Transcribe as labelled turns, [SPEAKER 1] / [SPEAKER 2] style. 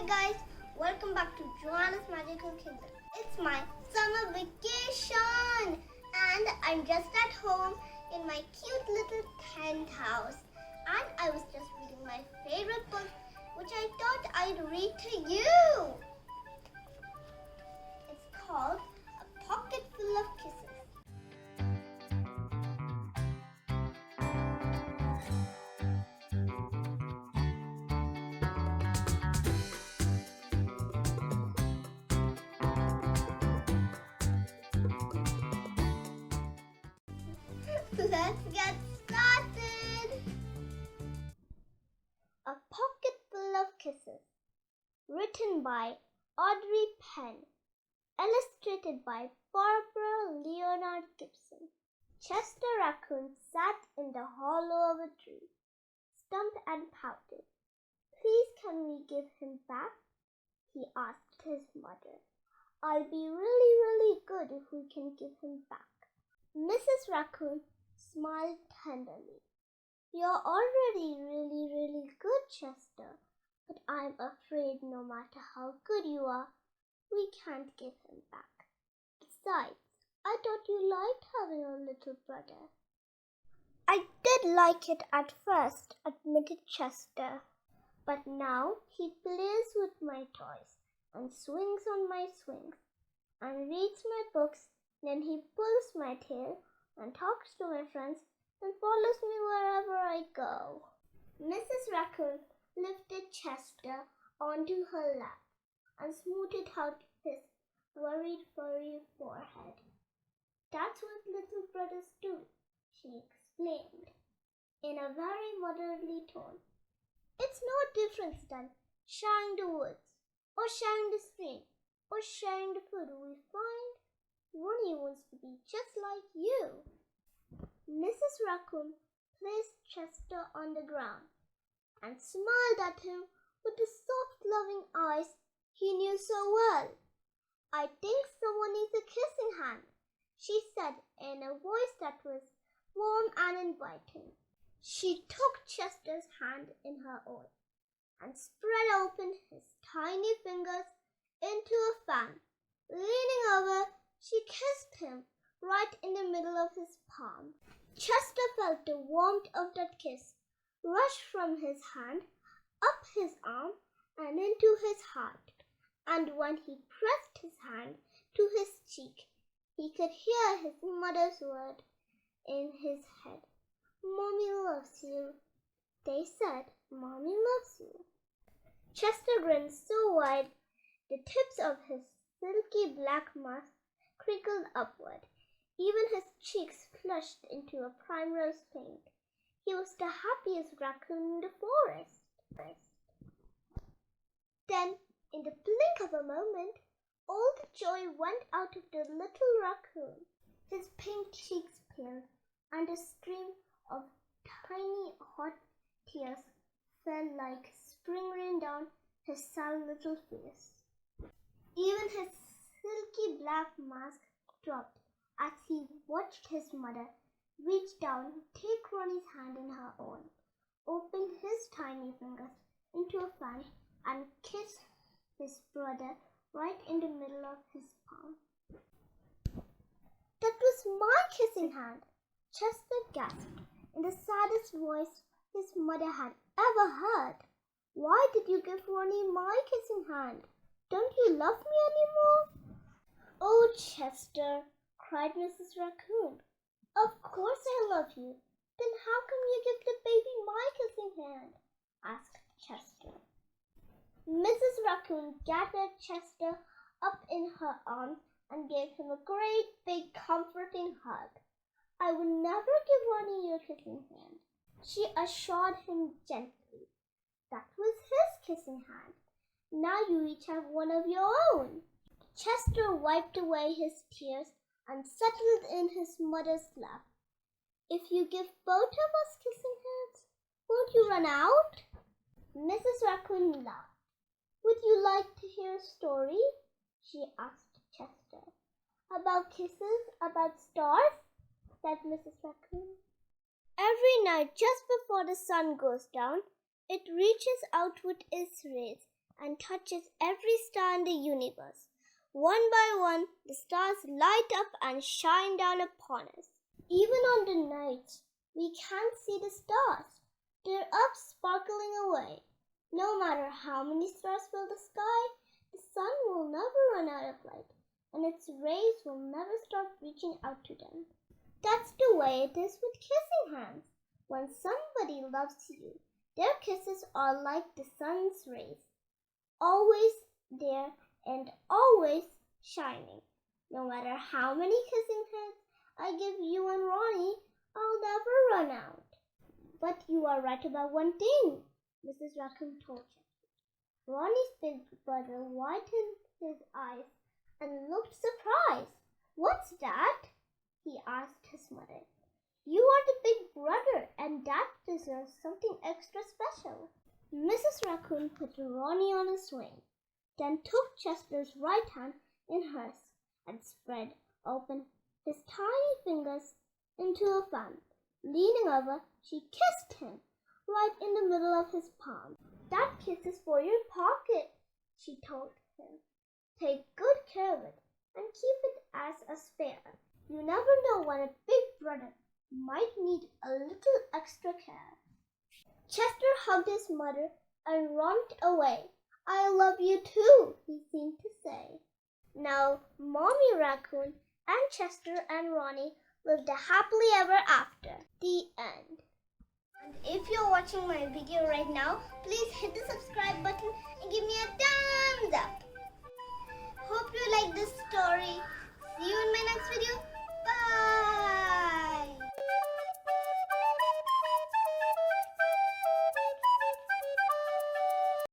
[SPEAKER 1] Hi guys, welcome back to Joanna's Magical Kingdom. It's my summer vacation and I'm just at home in my cute little tent house. And I was just reading my favorite book, which I thought I'd read to you. It's called A Pocket Full of Kisses. Let's get started! A Pocket Full of Kisses. Written by Audrey Penn. Illustrated by Barbara Leonard Gibson. Chester Racoon sat in the hollow of a tree, stumped and pouted. "Please, can we give him back?" he asked his mother. "I'll be really good if we can give him back." Mrs. Racoon smiled tenderly. "You're already really good, Chester, but I'm afraid no matter how good you are, we can't give him back. Besides, I thought you liked having a little brother." "I did like it at first," admitted Chester, "but now he plays with my toys and swings on my swings and reads my books. Then he pulls my tail and talks to my friends and follows me wherever I go." Mrs. Racoon lifted Chester onto her lap and smoothed out his worried furry forehead. "That's what little brothers do," she explained in a very motherly tone. "It's no different than sharing the woods or sharing the stream or sharing the food we find. Ronnie wants to be just like you." Mrs. Racoon placed Chester on the ground and smiled at him with the soft, loving eyes he knew so well. "I think someone needs a kissing hand," she said in a voice that was warm and inviting. She took Chester's hand in her own and spread open his tiny fingers into a fan. Leaning over, she kissed him right in the middle of his palm. Chester felt the warmth of that kiss rush from his hand, up his arm, and into his heart. And when he pressed his hand to his cheek, he could hear his mother's word in his head. "Mommy loves you." They said, "Mommy loves you." Chester grinned so wide, the tips of his silky black mask crinkled upward. Even his cheeks flushed into a primrose pink. He was the happiest raccoon in the forest. Then, in the blink of a moment, all the joy went out of the little raccoon. His pink cheeks paled, and a stream of tiny hot tears fell like spring rain down his sad little face. Even his silky black mask dropped as he watched his mother reach down, take Ronnie's hand in her own, open his tiny fingers into a fan, and kiss his brother right in the middle of his palm. "That was my kissing hand," Chester gasped in the saddest voice his mother had ever heard. "Why did you give Ronnie my kissing hand? Don't you love me anymore?" "Oh, Chester," cried Mrs. Racoon, "of course I love you. Then how come you give the baby my kissing hand?" asked Chester. Mrs. Racoon gathered Chester up in her arms and gave him a great big comforting hug. "I will never give Ronnie your kissing hand," she assured him gently. "That was his kissing hand. Now you each have one of your own." Chester wiped away his tears and settled in his mother's lap. "If you give both of us kissing hands, won't you run out?" Mrs. Racoon laughed. "Would you like to hear a story?" she asked Chester. "About kisses, about stars?" said Mrs. Racoon. "Every night just before the sun goes down, it reaches out with its rays and touches every star in the universe. One by one, the stars light up and shine down upon us. Even on the nights, we can't see the stars. They're up sparkling away. No matter how many stars fill the sky, the sun will never run out of light, and its rays will never stop reaching out to them. That's the way it is with kissing hands. When somebody loves you, their kisses are like the sun's rays, always there and always shining. No matter how many kissing hands I give you and Ronnie, I'll never run out. But you are right about one thing, Mrs. Racoon told Chester. Ronnie's big brother widened his eyes and looked surprised. What's that? He asked his mother. You are the big brother, and Dad deserves something extra special. Mrs. Racoon put Ronnie on a swing, then took Chester's right hand in hers and spread open his tiny fingers into a fan. Leaning over, she kissed him right in the middle of his palm. That kiss is for your pocket, she told him. Take good care of it and keep it as a spare. You never know when a big brother might need a little extra care. Chester hugged his mother and romped away. I love you too, he seemed to say. Now, Mommy Racoon and Chester and Ronnie lived happily ever after. The end. And if you're watching my video right now, please hit the subscribe